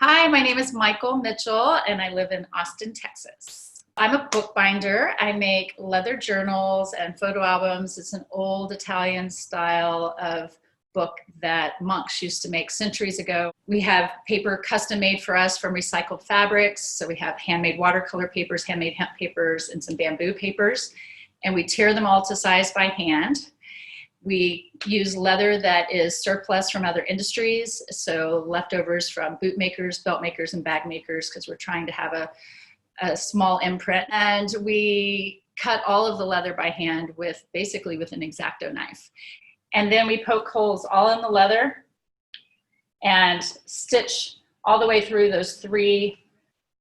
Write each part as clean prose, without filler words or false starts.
Hi, my name is Mychal, and I live in Austin, Texas. I'm a bookbinder. I make leather journals and photo albums. It's an old Italian style of book that monks used to make centuries ago. We have paper custom made for us from recycled fabrics. So we have handmade watercolor papers, handmade hemp papers, and some bamboo papers. And we tear them all to size by hand. We use leather that is surplus from other industries, so leftovers from boot makers, belt makers, and bag makers, because we're trying to have a small imprint. And we cut all of the leather by hand basically with an X-Acto knife. And then we poke holes all in the leather and stitch all the way through those 3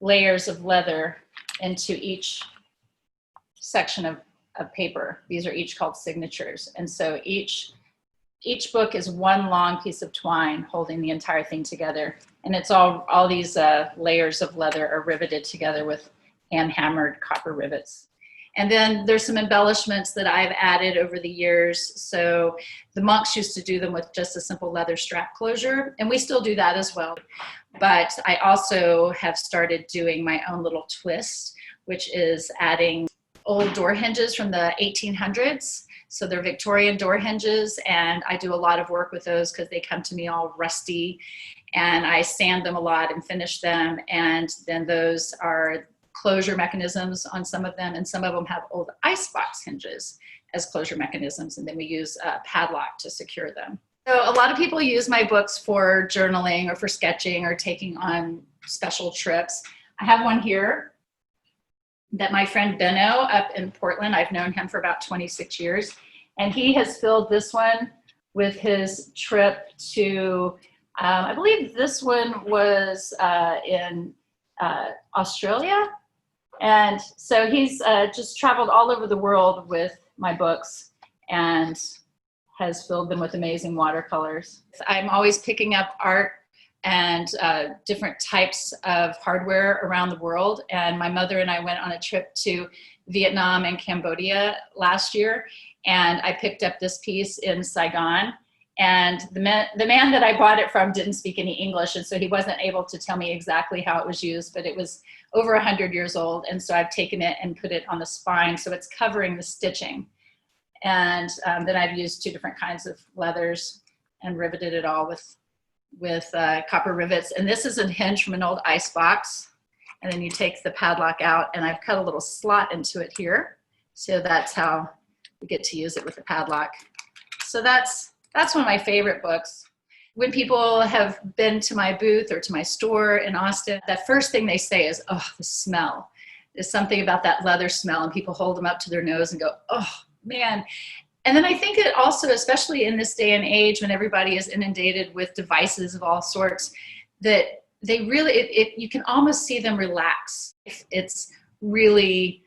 layers of leather into each section of paper. These are each called signatures. And so each book is one long piece of twine holding the entire thing together. And it's all these layers of leather are riveted together with hand-hammered copper rivets. And then there's some embellishments that I've added over the years. So the monks used to do them with just a simple leather strap closure, and we still do that as well. But I also have started doing my own little twist, which is adding old door hinges from the 1800s. So they're Victorian door hinges, and I do a lot of work with those because they come to me all rusty, and I sand them a lot and finish them. And then those are closure mechanisms on some of them, and some of them have old icebox hinges as closure mechanisms, and then we use a padlock to secure them. So a lot of people use my books for journaling or for sketching or taking on special trips. I have one here that my friend Benno up in Portland, I've known him for about 26 years, and he has filled this one with his trip to, I believe this one was in Australia. And so he's just traveled all over the world with my books and has filled them with amazing watercolors. I'm always picking up art and different types of hardware around the world. And my mother and I went on a trip to Vietnam and Cambodia last year, and I picked up this piece in Saigon. And the man that I bought it from didn't speak any English, and so he wasn't able to tell me exactly how it was used, but it was over 100 years old, and so I've taken it and put it on the spine, so it's covering the stitching. And then I've used 2 different kinds of leathers and riveted it all with copper rivets. And this is a hinge from an old ice box, and then you take the padlock out, and I've cut a little slot into it here, so that's how we get to use it with the padlock. So that's one of my favorite books. When people have been to my booth or to my store in Austin, that first thing they say is, oh, the smell. There's something about that leather smell, and people hold them up to their nose and go, oh, man. And then I think it also, especially in this day and age when everybody is inundated with devices of all sorts, that they really, you can almost see them relax. It's really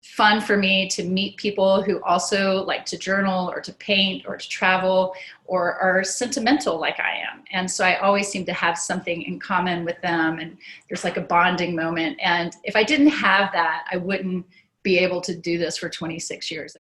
fun for me to meet people who also like to journal or to paint or to travel or are sentimental like I am. And so I always seem to have something in common with them, and there's like a bonding moment. And if I didn't have that, I wouldn't be able to do this for 26 years.